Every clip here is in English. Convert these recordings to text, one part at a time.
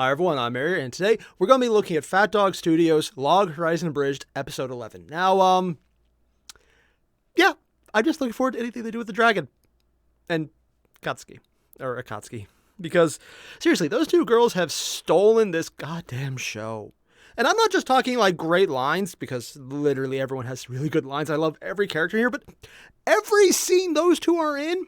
Hi everyone, I'm Airier, and today we're going to be looking at Fat Dog Studios' Log Horizon Abridged, Episode 11. Now, yeah, I'm just looking forward to anything they do with the dragon. And Akatsuki. Because, seriously, those two girls have stolen this goddamn show. And I'm not just talking like great lines, because literally everyone has really good lines. I love every character here, but every scene those two are in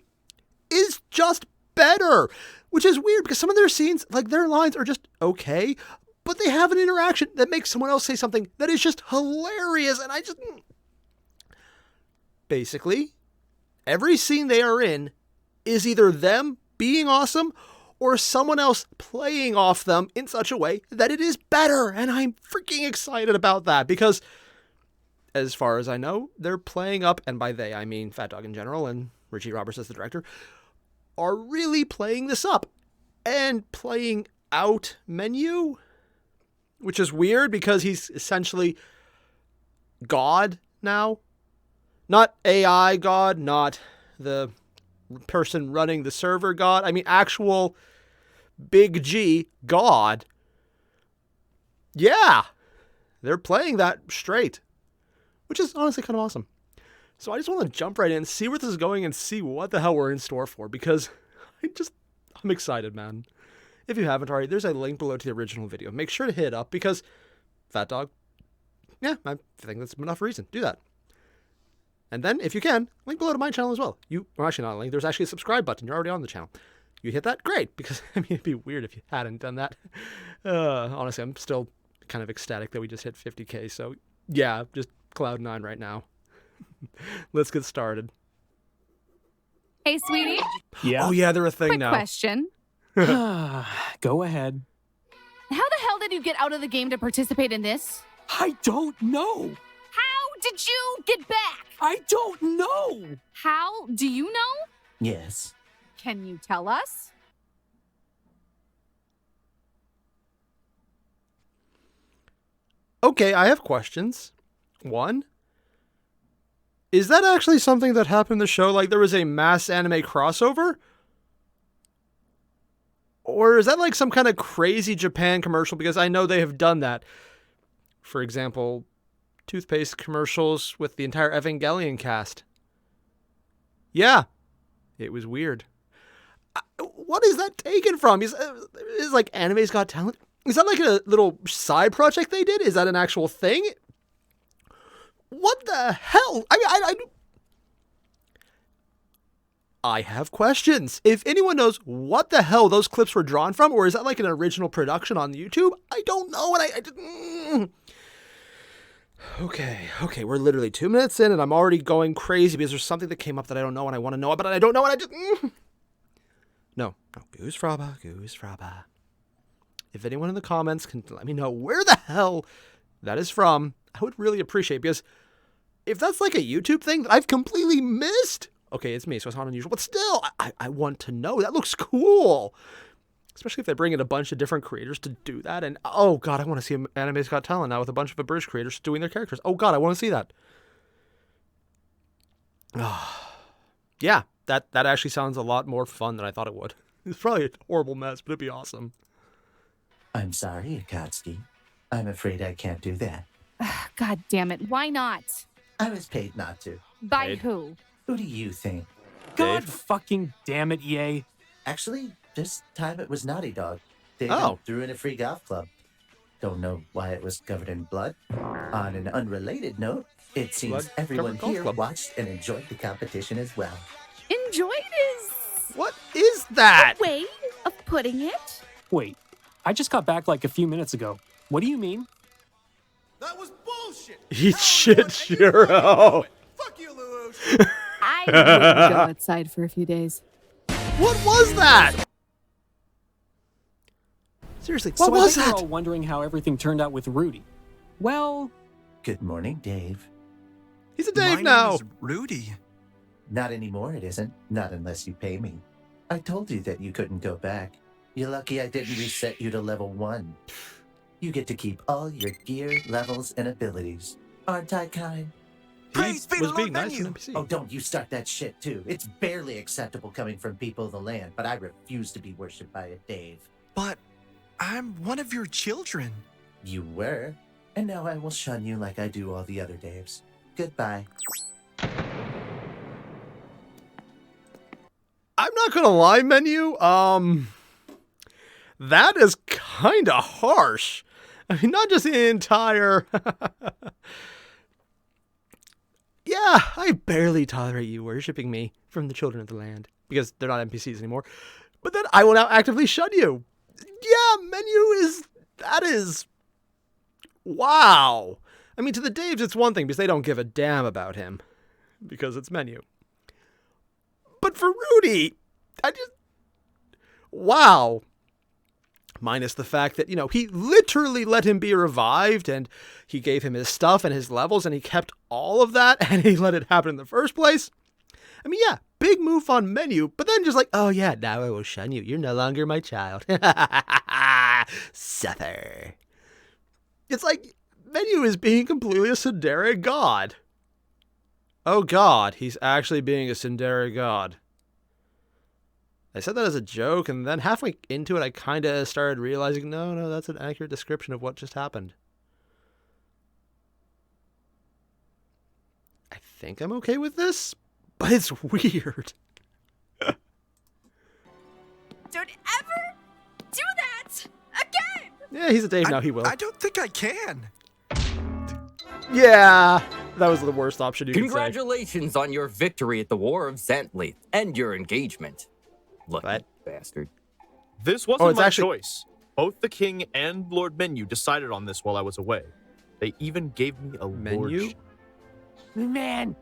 is just better. Which is weird, because some of their scenes, like their lines are just okay, but they have an interaction that makes someone else say something that is just hilarious, and basically, every scene they are in is either them being awesome or someone else playing off them in such a way that it is better, and I'm freaking excited about that, because as far as I know, they're playing up, and by they I mean Fat Dog in general, and Richie Roberts as the director, are really playing this up and playing out Menu, which is weird because he's essentially God now. Not AI God, not the person running the server God. I mean, actual Big G God. Yeah, they're playing that straight, which is honestly kind of awesome. So I just want to jump right in, see where this is going, and see what the hell we're in store for, because I'm excited, man. If you haven't already, there's a link below to the original video. Make sure to hit it up, because Fat Dog, yeah, I think that's enough reason. Do that. And then, if you can, link below to my channel as well. Well, actually not a link, there's actually a subscribe button. You're already on the channel. You hit that, great, because, I mean, it'd be weird if you hadn't done that. Honestly, I'm still kind of ecstatic that we just hit 50K, so yeah, just Cloud9 right now. Let's get started. Hey, sweetie. Yeah. Oh, yeah, they're a thing Quick now. question. Go ahead. How the hell did you get out of the game to participate in this? I don't know. How did you get back? I don't know. How do you know? Yes. Can you tell us? Okay, I have questions. One, is that actually something that happened in the show? Like, there was a mass anime crossover? Or is that like some kind of crazy Japan commercial? Because I know they have done that. For example, toothpaste commercials with the entire Evangelion cast. Yeah, it was weird. What is that taken from? Is like Anime's Got Talent? Is that like a little side project they did? Is that an actual thing? What the hell? I have questions. If anyone knows what the hell those clips were drawn from, or is that like an original production on YouTube? I don't know. And Okay, we're literally 2 minutes in, and I'm already going crazy because there's something that came up that I don't know and I want to know about, and I don't know, and I just... No, Goose Fraba. If anyone in the comments can let me know where the hell that is from, I would really appreciate it, because if that's like a YouTube thing that I've completely missed, okay, it's me, so it's not unusual, but still, I want to know. That looks cool. Especially if they bring in a bunch of different creators to do that. And, oh, God, I want to see Anime's Got Talent now with a bunch of Abridged creators doing their characters. Oh, God, I want to see that. Yeah, that actually sounds a lot more fun than I thought it would. It's probably a horrible mess, but it'd be awesome. I'm sorry, Akatsuki. I'm afraid I can't do that. God damn it. Why not? I was paid not to. By Paid? who? Who do you think? God Dave? fucking damn it, EA. Actually, this time it was Naughty Dog. They Oh. threw in a free golf club. Don't know why it was covered in blood. On an unrelated note, it seems Blood-covered everyone golf here club. watched and enjoyed the competition as well. Enjoyed is What is that? a way of putting it. Wait, I just got back like a few minutes ago. What do you mean? That was bullshit. Eat shit, Shiro. Fuck you, Lelouch. I wouldn't go outside for a few days. What was that? Seriously, what So was I bet that? you're all wondering how everything turned out with Rudy. Well, Good morning, Dave. He's a Dave My now. name is Rudy. Not anymore, it isn't. Not unless you pay me. I told you that you couldn't go back. You're lucky I didn't reset you to level 1. You get to keep all your gear, levels, and abilities. Aren't I kind? Praise be He was the being Lord nice to Menu. NPC. Oh, don't you start that shit too. It's barely acceptable coming from people of the land, but I refuse to be worshipped by a Dave. But I'm one of your children. You were, and now I will shun you like I do all the other Daves. Goodbye. I'm not gonna lie, Menu. That is kind of harsh. I mean, not just the entire. Yeah, I barely tolerate you worshipping me from the children of the land because they're not NPCs anymore. But then I will now actively shun you. Yeah, that is. Wow. I mean, to the Daves, it's one thing because they don't give a damn about him because it's Menu. But for Rudy, wow. Minus the fact that, he literally let him be revived and he gave him his stuff and his levels and he kept all of that and he let it happen in the first place. I mean, yeah, big move on Menu, but then just like, oh yeah, now I will shun you. You're no longer my child. Suffer. It's like Menu is being completely a Tsundere god. Oh god, he's actually being a Tsundere god. I said that as a joke, and then halfway into it, I kind of started realizing, no, that's an accurate description of what just happened. I think I'm okay with this, but it's weird. Don't ever do that again! Yeah, he's a Dave now, he will. I don't think I can. Yeah, that was the worst option you could say. Congratulations on your victory at the War of Zentleith and your engagement. Lucky What? bastard. This wasn't it's my actually- choice. Both the king and Lord Menu decided on this while I was away. They even gave me a Menu? lordship. Man,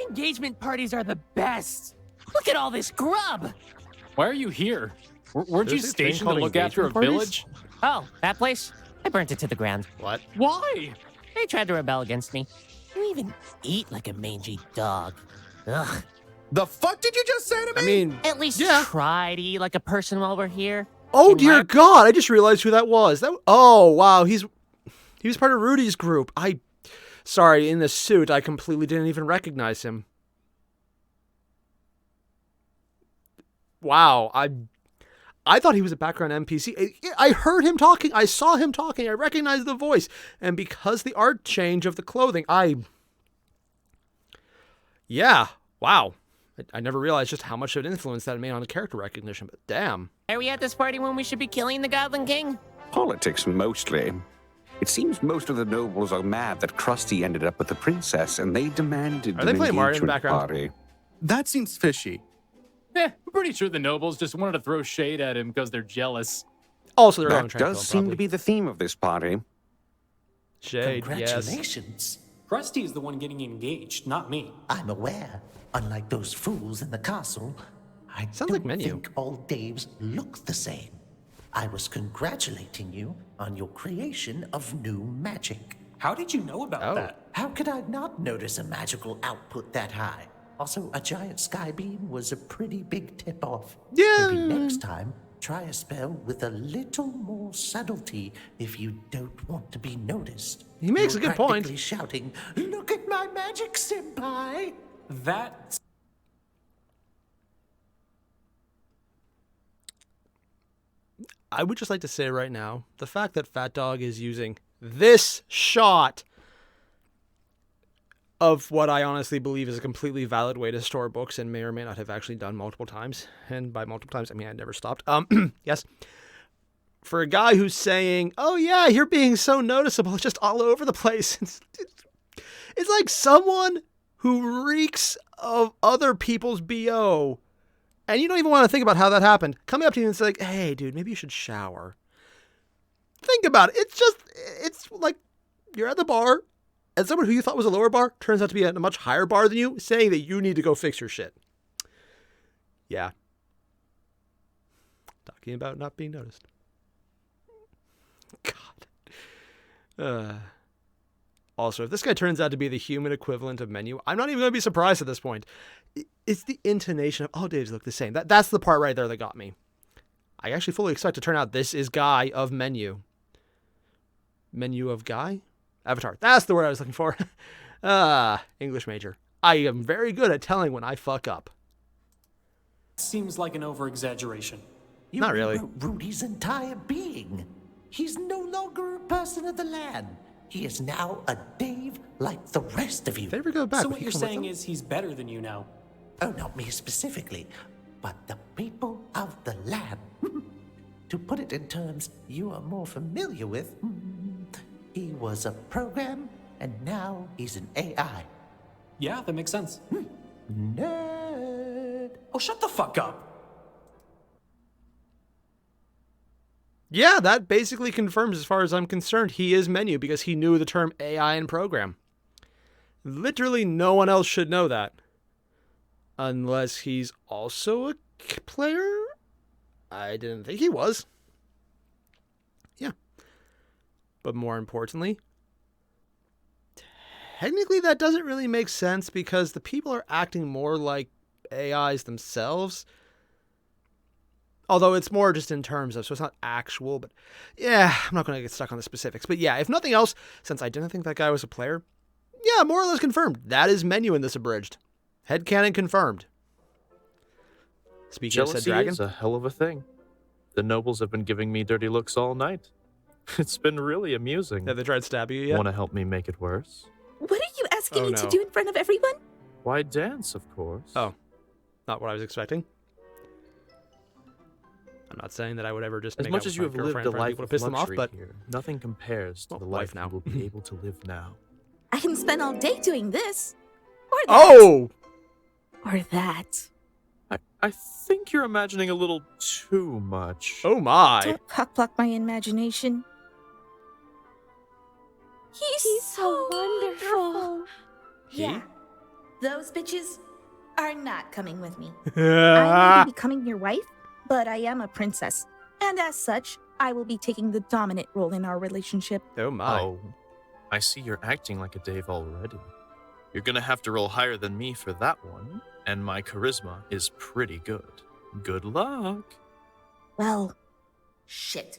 engagement parties are the best. Look at all this grub. Why are you here? Weren't you There's a thing stationed to called look after a engagement village? Oh, that place? I burnt it to the ground. What? Why? They tried to rebel against me. You even eat like a mangy dog. Ugh. The fuck did you just say to me? I mean, At least yeah. try to eat like a person while we're here. Oh And dear Mark- God! I just realized who that was. Oh wow, he was part of Rudy's group. Sorry, in the suit, I completely didn't even recognize him. Wow, I thought he was a background NPC. I heard him talking. I saw him talking. I recognized the voice, and because the art change of the clothing, yeah, wow. I never realized just how much of an influence that made on the character recognition, but damn. Are we at this party when we should be killing the Goblin King? Politics, mostly. It seems most of the nobles are mad that Krusty ended up with the princess, and they demanded Are they an playing Mario in the engagement background? party. That seems fishy. I'm pretty sure the nobles just wanted to throw shade at him because they're jealous. Also, they're going That to try to does kill him, seem probably. to be the theme of this party. Shade, yes. Congratulations. Krusty is the one getting engaged, not me. I'm aware. Unlike those fools in the castle, I Sounds don't like Menu. think all Daves look the same. I was congratulating you on your creation of new magic. How did you know about Oh. that? How could I not notice a magical output that high? Also, a giant sky beam was a pretty big tip-off. Yeah. Maybe next time, try a spell with a little more subtlety if you don't want to be noticed. He makes You're a good point. practically shouting, "Look at my magic, senpai!" That I would just like to say right now, the fact that Fat Dog is using this shot of what I honestly believe is a completely valid way to store books and may or may not have actually done multiple times. And by multiple times, I mean I never stopped. Yes. For a guy who's saying, oh yeah, you're being so noticeable, it's just all over the place. It's like someone who reeks of other people's BO. And you don't even want to think about how that happened. Coming up to you and say, like, hey, dude, maybe you should shower. Think about it. It's like you're at the bar, and someone who you thought was a lower bar turns out to be at a much higher bar than you, saying that you need to go fix your shit. Yeah. Talking about not being noticed. God. Also, if this guy turns out to be the human equivalent of Menu, I'm not even going to be surprised at this point. It's the intonation of, all Daves look the same. That's the part right there that got me. I actually fully expect to turn out this is Guy of Menu. Menu of Guy? Avatar. That's the word I was looking for. English major. I am very good at telling when I fuck up. seems like an over-exaggeration. You Not really. rewrote Rudy's entire being. He's no longer a person of the land. He is now a Dave like the rest of you. If they ever go back, So would what he you're come with saying them? is he's better than you now. Oh, not me specifically, but the people of the land. To put it in terms you are more familiar with, he was a program, and now he's an AI. Yeah, that makes sense. Nerd. Oh, shut the fuck up. Yeah, that basically confirms, as far as I'm concerned, he is Menu because he knew the term AI and program. Literally no one else should know that. Unless he's also a player? I didn't think he was. Yeah. But more importantly, technically that doesn't really make sense because the people are acting more like AIs themselves. Although it's more just in terms of, so it's not actual, but yeah, I'm not going to get stuck on the specifics. But yeah, if nothing else, since I didn't think that guy was a player, yeah, more or less confirmed. That is Menu in this Abridged. Headcanon confirmed. Speaking of said Jealousy dragon. is a hell of a thing. The nobles have been giving me dirty looks all night. It's been really amusing. Have they tried to stab you yet? Want to help me make it worse? What are you asking Oh, me no. to do in front of everyone? Why dance, of course. Oh, not what I was expecting. I'm not saying that I would ever just As make much out as with you my have lived girlfriend a in front of life people to of piss them off, luxury but here, nothing compares to Well, the life life now. you will be able to live now. I can spend all day doing this. Or that. oh, Or that. I think you're imagining a little too much. oh my! Don't cockblock my imagination. He's so wonderful. Yeah. Those bitches are not coming with me. I Ah. may be becoming your wife, but I am a princess. And as such, I will be taking the dominant role in our relationship. Oh my! Oh, I see you're acting like a Dave already. You're gonna have to roll higher than me for that one, and my charisma is pretty good. Good luck. Well, shit.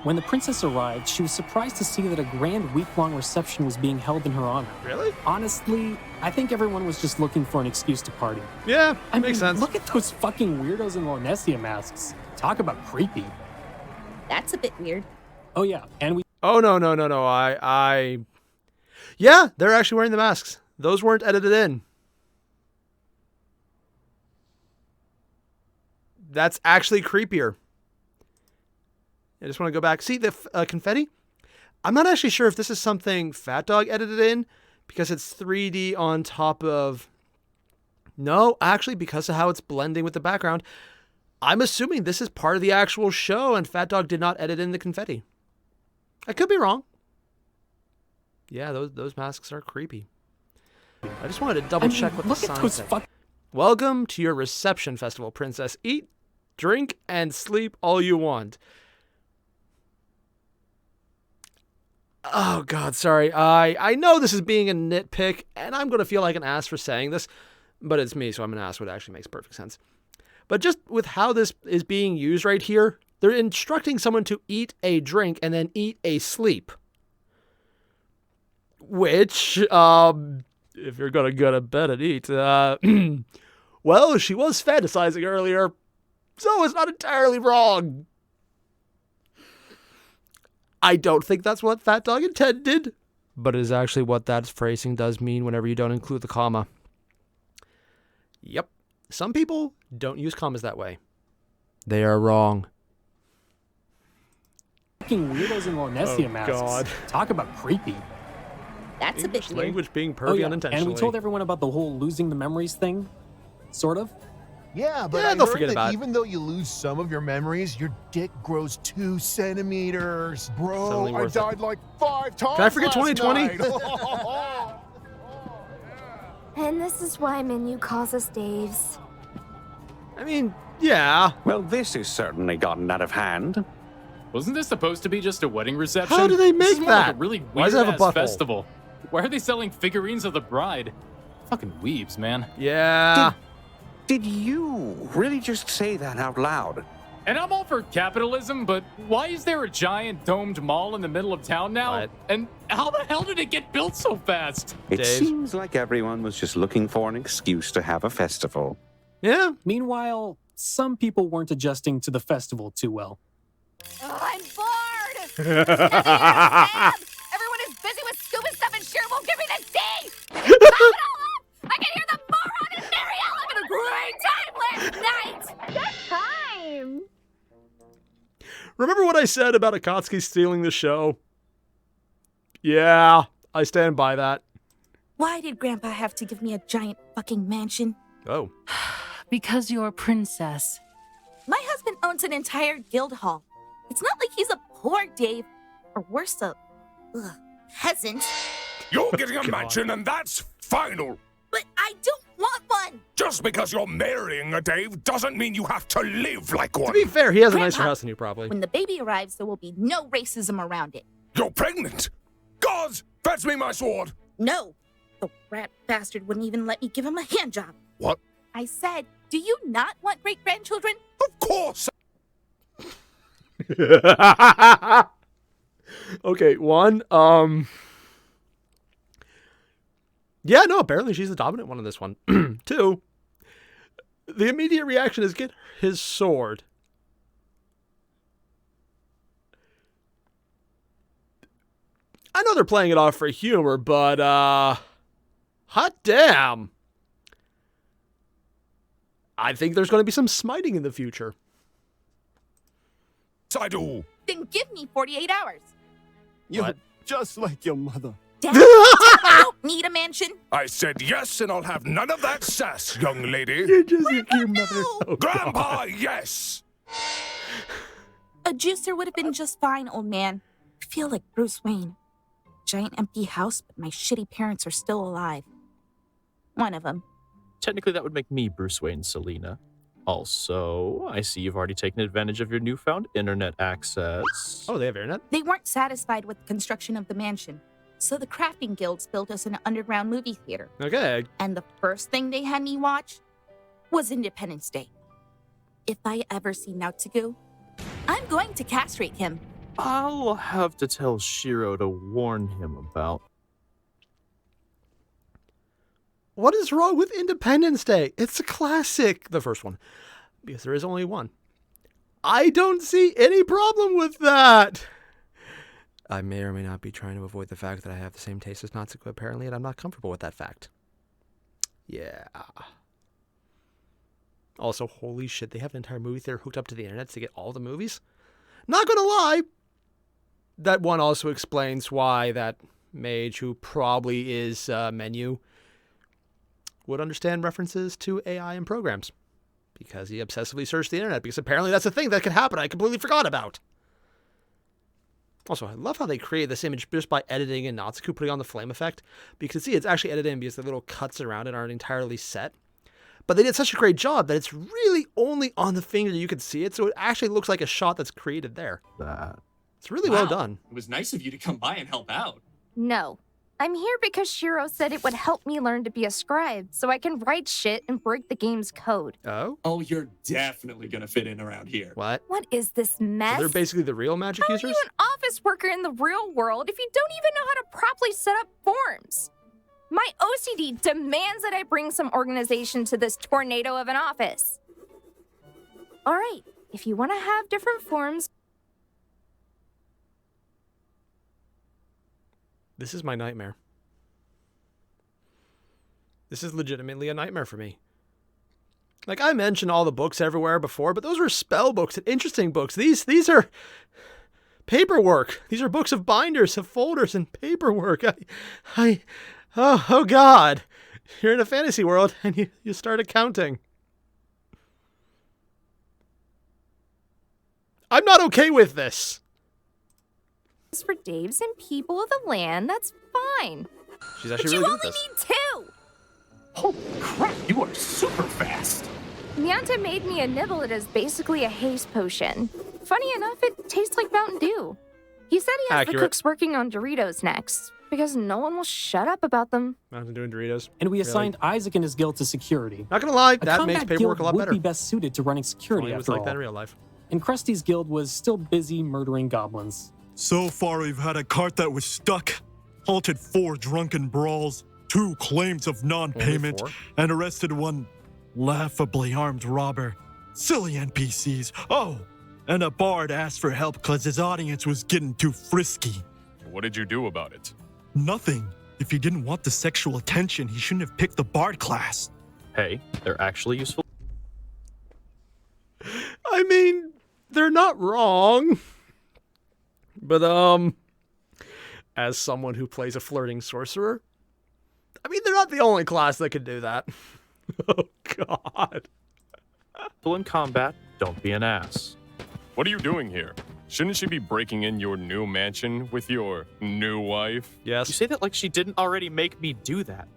When the princess arrived, she was surprised to see that a grand week-long reception was being held in her honor. Really? Honestly, I think everyone was just looking for an excuse to party. Yeah, I makes mean, sense. look at those fucking weirdos in Lornesia masks. Talk about creepy. That's a bit weird. Oh yeah, and we Oh no! Yeah, they're actually wearing the masks. Those weren't edited in. That's actually creepier. I just want to go back. See the confetti? I'm not actually sure if this is something Fat Dog edited in because it's 3D on top of... No, actually, because of how it's blending with the background, I'm assuming this is part of the actual show and Fat Dog did not edit in the confetti. I could be wrong. Yeah, those masks are creepy. I just wanted to double check what the look at sign those said. fuck. Welcome to your reception festival, princess. Eat, drink, and sleep all you want. Oh, God, sorry. I know this is being a nitpick, and I'm going to feel like an ass for saying this, but it's me, so I'm going to ask what actually makes perfect sense. But just with how this is being used right here, they're instructing someone to eat a drink and then eat a sleep. Which, if you're going to go to bed and eat, well, she was fantasizing earlier, so it's not entirely wrong. I don't think that's what Fat Dog intended, but it is actually what that phrasing does mean whenever you don't include the comma. Yep. Some people don't use commas that way. They are wrong. Fucking weirdos in Lornesia masks. God. Talk about creepy. That's a English bit weird. language being Oh pervy yeah, unintentionally. and we told everyone about the whole losing the memories thing. Sort of. Yeah, but Yeah, I they'll heard forget that about it. even though you lose some of your memories, your dick grows 2 centimeters. Bro, Suddenly I worth it. died like 5 times. Can I forget last 2020? night. And this is why Menu calls us Daves. I mean, yeah. Well, this has certainly gotten out of hand. Wasn't this supposed to be just a wedding reception? How do they This is make more like that? a really Why does it have a weird-ass butthole? festival. Why are they selling figurines of the bride? Fucking weebs, man. Yeah. Did you really just say that out loud? And I'm all for capitalism, but why is there a giant domed mall in the middle of town now? What? And how the hell did it get built so fast? It Dave? seems like everyone was just looking for an excuse to have a festival. Yeah. Meanwhile, some people weren't adjusting to the festival too well. Oh, I'm bored! Everyone is busy with scuba stuff and Shiro won't give me the D! Stop it all up! I can hear the moron and Marielle having a great time last night! Good time! Remember what I said about Akatsuki stealing the show? Yeah, I stand by that. Why did Grandpa have to give me a giant fucking mansion? Oh. Because you're a princess. My husband owns an entire guild hall. It's not like he's a poor Dave, or worse, a peasant. You're getting a mansion and that's final. But I don't want one. Just because you're marrying a Dave doesn't mean you have to live like one. To be fair, he has a Grandpa, nicer house than you, probably. When the baby arrives, there will be no racism around it. You're pregnant. Gods, fetch me my sword. No. The rat bastard wouldn't even let me give him a hand job. What? I said, do you not want great-grandchildren? Of course. Okay, one, yeah, no, apparently she's the dominant one in this one. Two, the immediate reaction is get his sword. I know they're playing it off for humor, but, hot damn. I think there's going to be some smiting in the future. I do. Then give me 48 hours. You're just like your mother. Dad, I don't need a mansion. I said yes, and I'll have none of that sass, young lady. You're just like your mother. Oh, Grandpa, yes. A juicer would have been just fine, old man. I feel like Bruce Wayne. Giant empty house, but my shitty parents are still alive. One of them. Technically, that would make me Bruce Wayne, Selena. Also, I see you've already taken advantage of your newfound internet access. Oh, they have internet? They weren't satisfied with the construction of the mansion, so the crafting guilds built us an underground movie theater. Okay. And the first thing they had me watch was Independence Day. If I ever see Naotsugu, I'm going to castrate him. I'll have to tell Shiro to warn him about. What is wrong with Independence Day? It's a classic. The first one. Because there is only one. I don't see any problem with that. I may or may not be trying to avoid the fact that I have the same taste as Natsuko, apparently, and I'm not comfortable with that fact. Yeah. Also, holy shit, they have an entire movie theater hooked up to the internet to get all the movies? Not gonna lie. That one also explains why that mage, who probably is Menu, would understand references to AI and programs. Because he obsessively searched the internet, because apparently that's a thing that could happen I completely forgot about. Also, I love how they create this image just by editing and Natsuko putting on the flame effect. But you can see it's actually edited in because the little cuts around it aren't entirely set. But they did such a great job that it's really only on the finger you can see it, so it actually looks like a shot that's created there. It's really well done. It was nice of you to come by and help out. No. I'm here because Shiro said it would help me learn to be a scribe, so I can write shit and break the game's code. Oh? Oh, you're definitely gonna fit in around here. What? What is this mess? So they're basically the real magic users? How are you an office worker in the real world if you don't even know how to properly set up forms? My OCD demands that I bring some organization to this tornado of an office. All right, if you want to have different forms... This is my nightmare. This is legitimately a nightmare for me. Like, I mentioned all the books everywhere before, but those were spell books and interesting books. These are paperwork. These are books of binders, of folders, and paperwork. Oh God. You're in a fantasy world, and you start accounting. I'm not okay with this. For Daves and people of the land, that's fine. She's actually but really you good only at this. need 2! Holy crap, you are super fast! Nyanta made me a nibble that is basically a haste potion. Funny enough, it tastes like Mountain Dew. He said he has the cooks working on Doritos next, because no one will shut up about them. Mountain Dew and Doritos. And we assigned Isaac and his guild to security. Not gonna lie, A that makes combat paperwork guild a lot better. would be best suited to running security It was after like all. that in real life. And Krusty's guild was still busy murdering goblins. So far, we've had a cart that was stuck, halted 4 drunken brawls, 2 claims of non-payment, and arrested 1 laughably armed robber. Silly NPCs. Oh, and a bard asked for help because his audience was getting too frisky. What did you do about it? Nothing. If he didn't want the sexual attention, he shouldn't have picked the bard class. Hey, they're actually useful. I mean, they're not wrong. But, as someone who plays a flirting sorcerer, I mean, they're not the only class that can do that. Oh, God. In combat, don't be an ass. What are you doing here? Shouldn't she be breaking in your new mansion with your new wife? Yes. You say that like she didn't already make me do that.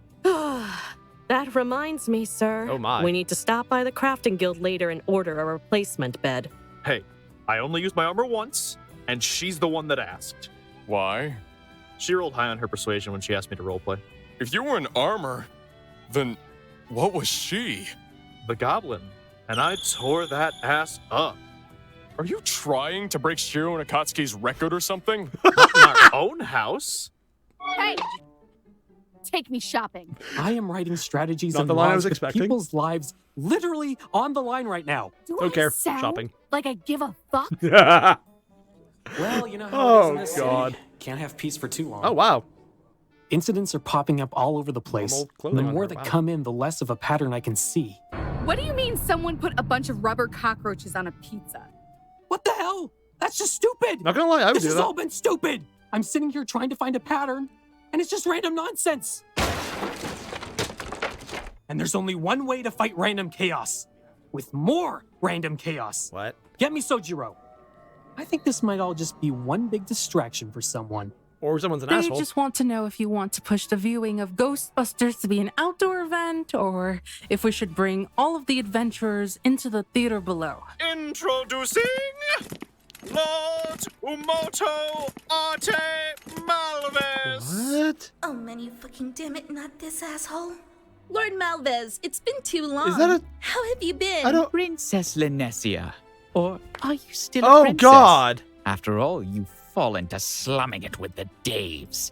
That reminds me, sir. Oh, my. We need to stop by the crafting guild later and order a replacement bed. Hey, I only used my armor once, and she's the one that asked. Why? She rolled high on her persuasion when she asked me to roleplay. If you were in armor, then what was she? The goblin. And I tore that ass up. Are you trying to break Shiro and Akatsuki's record or something? Not in our own house. Hey! Take me shopping. I am writing strategies Not and the line I laws was with expecting. people's lives literally on the line right now. Do Don't I care. sound Shopping. like I give a fuck? Well, you know how it is in this God. city. Can't have peace for too long. Oh, wow. Incidents are popping up all over the place. Normal And clothing the on more her, that wow. come in, the less of a pattern I can see. What do you mean someone put a bunch of rubber cockroaches on a pizza? What the hell? That's just stupid. Not gonna lie, I would This do has that. all been stupid. I'm sitting here trying to find a pattern, and it's just random nonsense. And there's only one way to fight random chaos. With more random chaos. What? Get me Sojiro. I think this might all just be one big distraction for someone. Or someone's an They asshole. just want to know if you want to push the viewing of Ghostbusters to be an outdoor event, or if we should bring all of the adventurers into the theater below. Introducing Lord Umoto Arte Malves. What? Oh, man, you fucking damn it, not this asshole. Lord Malvez, it's been too long. Is that a... How have you been? I don't... Princess Linesia. Or are you still a Oh, princess? God. After all, you've fallen to slumming it with the Daves.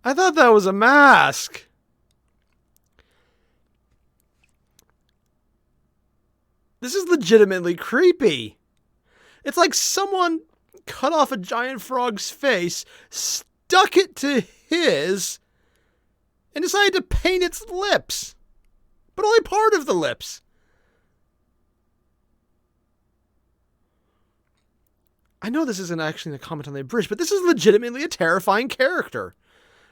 I thought that was a mask. This is legitimately creepy. It's like someone cut off a giant frog's face, stuck it to his, and decided to paint its lips. But only part of the lips. I know this isn't actually a comment on the Abridged, but this is legitimately a terrifying character.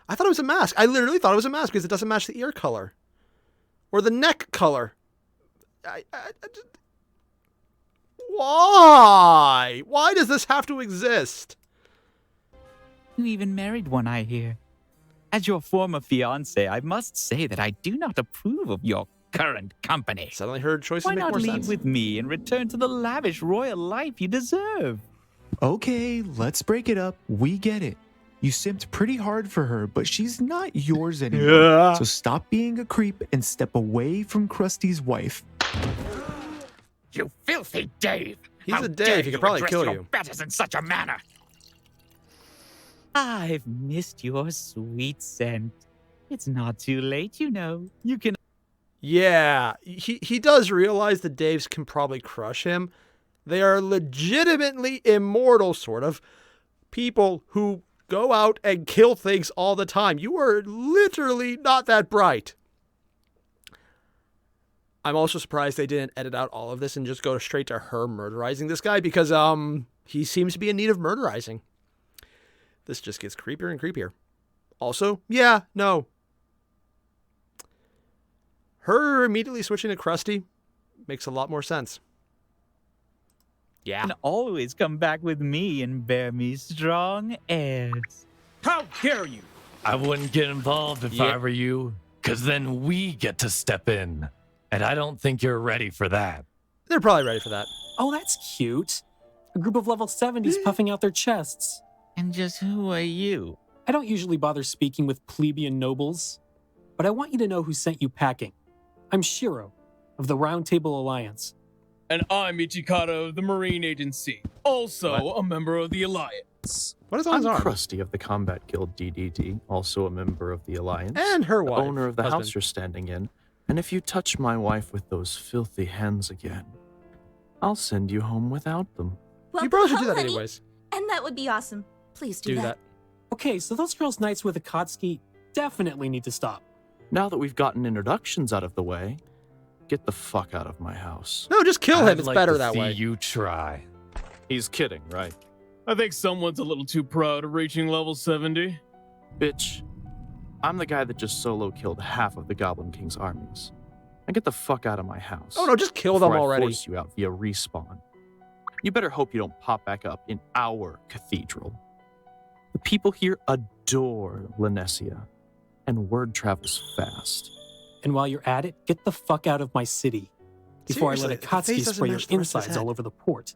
I thought it was a mask. I literally thought it was a mask because it doesn't match the ear color. Or the neck color. Why? Why does this have to exist? You even married one, I hear. As your former fiancé, I must say that I do not approve of your current company. Suddenly her choices Why make not more leave sense. with me and return to the lavish royal life you deserve? Okay, let's break it up. We get it. You simped pretty hard for her, but she's not yours anymore. Yeah. So stop being a creep and step away from Krusty's wife. You filthy Dave! He's How a dare Dave. He could probably address kill your you. betters in such a manner. I've missed your sweet scent. It's not too late, you know. You can... Yeah, he does realize that Daves can probably crush him. They are legitimately immortal, sort of, people who go out and kill things all the time. You are literally not that bright. I'm also surprised they didn't edit out all of this and just go straight to her murderizing this guy because he seems to be in need of murderizing. This just gets creepier and creepier. Also, yeah, no. Her immediately switching to Krusty makes a lot more sense. Yeah. can always come back with me and bear me strong heirs. How dare you? I wouldn't get involved if I were you, because then we get to step in. And I don't think you're ready for that. They're probably ready for that. Oh, that's cute. A group of level 70s puffing out their chests. And just who are you? I don't usually bother speaking with plebeian nobles, but I want you to know who sent you packing. I'm Shiro, of the Round Table Alliance. And I'm Ichikata of the Marine Agency, also a member of the Alliance. What is I'm Krusty of the Combat Guild DDD, also a member of the Alliance. And her the wife, owner of the husband. house you're standing in. And if you touch my wife with those filthy hands again, I'll send you home without them. Well, You probably should do that honey, anyways. And that would be awesome. Please do that. Okay, so those girls' nights with Akatsuki definitely need to stop. Now that we've gotten introductions out of the way, get the fuck out of my house. No, just kill him. I'd It's like better to that see way. you try. He's kidding, right? I think someone's a little too proud of reaching level 70. Bitch, I'm the guy that just solo killed half of the Goblin King's armies. Now get the fuck out of my house. Oh no, just kill them before I already. force you out via respawn. You better hope you don't pop back up in our cathedral. The people here adore Lanesia, and word travels fast. And while you're at it, get the fuck out of my city before I Seriously, let the Akatsuki face doesn't spray your match the rest of his insides all head. over the port.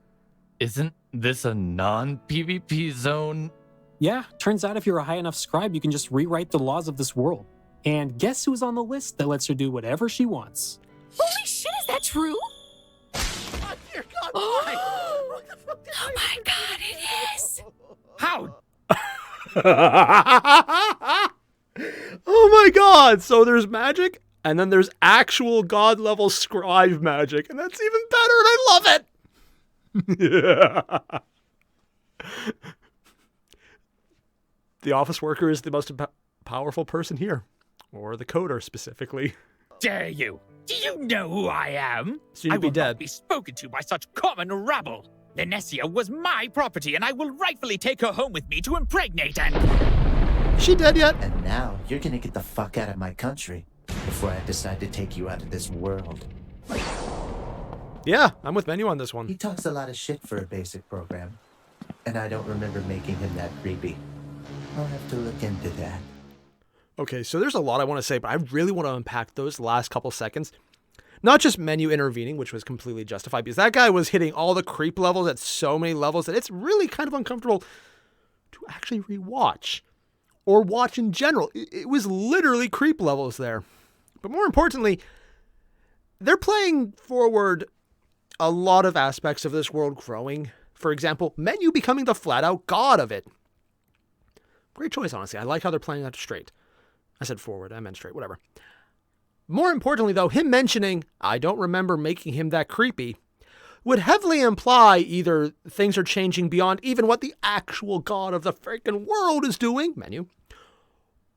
Isn't this a non-PvP zone? Yeah, turns out if you're a high enough scribe, you can just rewrite the laws of this world. And guess who's on the list that lets her do whatever she wants? Holy shit, is that true? Oh, dear God, Oh my god, it is! How? Oh my God! So there's magic, and then there's actual God level scribe magic, and that's even better, and I love it. The office worker is the most powerful person here, or the coder specifically. Dare you? Do you know who I am? So you'd I be will dead. not be spoken to by such common rabble. Lanesia was my property, and I will rightfully take her home with me to impregnate and... Is she dead yet? And now you're gonna get the fuck out of my country before I decide to take you out of this world. Yeah, I'm with Menu on this one. He talks a lot of shit for a basic program, and I don't remember making him that creepy. I'll have to look into that. Okay, so there's a lot I want to say, but I really want to unpack those last couple seconds. Not just Menu intervening, which was completely justified, because that guy was hitting all the creep levels at so many levels that it's really kind of uncomfortable to actually rewatch or watch in general. It was literally creep levels there. But more importantly, they're playing forward a lot of aspects of this world growing. For example, Menu becoming the flat-out god of it. Great choice, honestly. I like how they're playing that straight. I said forward, I meant straight, whatever. More importantly, though, him mentioning, I don't remember making him that creepy, would heavily imply either things are changing beyond even what the actual god of the freaking world is doing, Menu,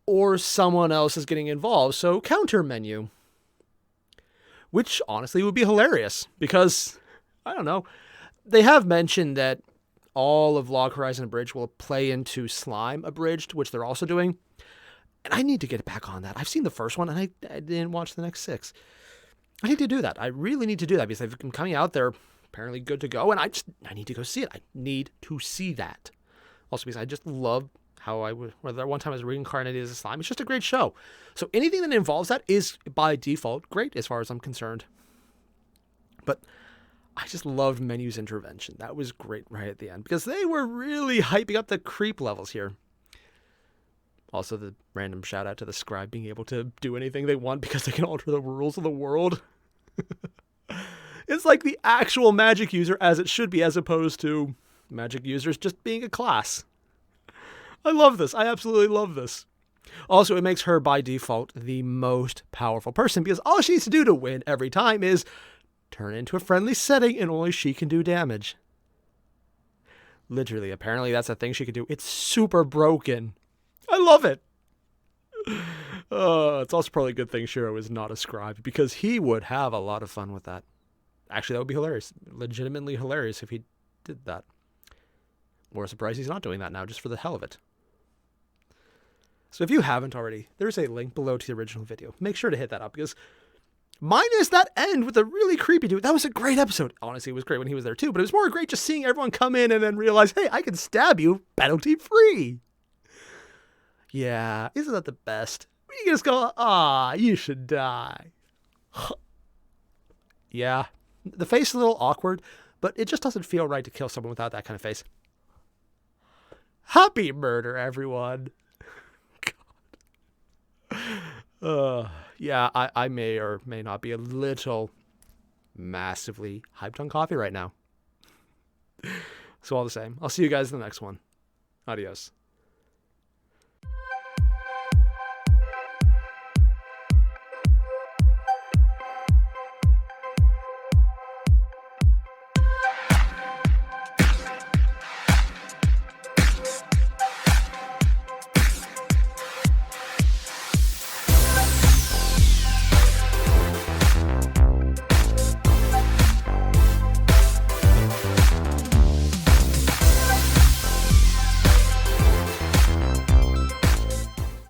or someone else is getting involved, so counter Menu. Which, honestly, would be hilarious, because, I don't know, they have mentioned that all of Log Horizon Abridged will play into Slime Abridged, which they're also doing. And I need to get back on that. I've seen the first one, and I didn't watch the next 6. I need to do that. I really need to do that, because they've been coming out. They're apparently good to go, and I need to go see it. I need to see that. Also, because I just love how whether one time I was reincarnated as a slime. It's just a great show. So anything that involves that is, by default, great as far as I'm concerned. But I just loved Menu's intervention. That was great right at the end, because they were really hyping up the creep levels here. Also, the random shout out to the scribe being able to do anything they want because they can alter the rules of the world. It's like the actual magic user as it should be, as opposed to magic users just being a class. I love this. I absolutely love this. Also, it makes her, by default, the most powerful person, because all she needs to do to win every time is turn into a friendly setting, and only she can do damage. Literally, apparently that's a thing she can do. It's super broken. I love it. It's also probably a good thing Shiro is not a scribe, because he would have a lot of fun with that. Actually, that would be hilarious. Legitimately hilarious if he did that. More surprised he's not doing that now, just for the hell of it. So if you haven't already, there's a link below to the original video. Make sure to hit that up, because minus that end with the really creepy dude, that was a great episode. Honestly, it was great when he was there too, but it was more great just seeing everyone come in and then realize, hey, I can stab you penalty free. Yeah, isn't that the best? You just go, you should die. Yeah, the face is a little awkward, but it just doesn't feel right to kill someone without that kind of face. Happy murder, everyone. God. Yeah, I may or may not be a little massively hyped on coffee right now. So all the same, I'll see you guys in the next one. Adios.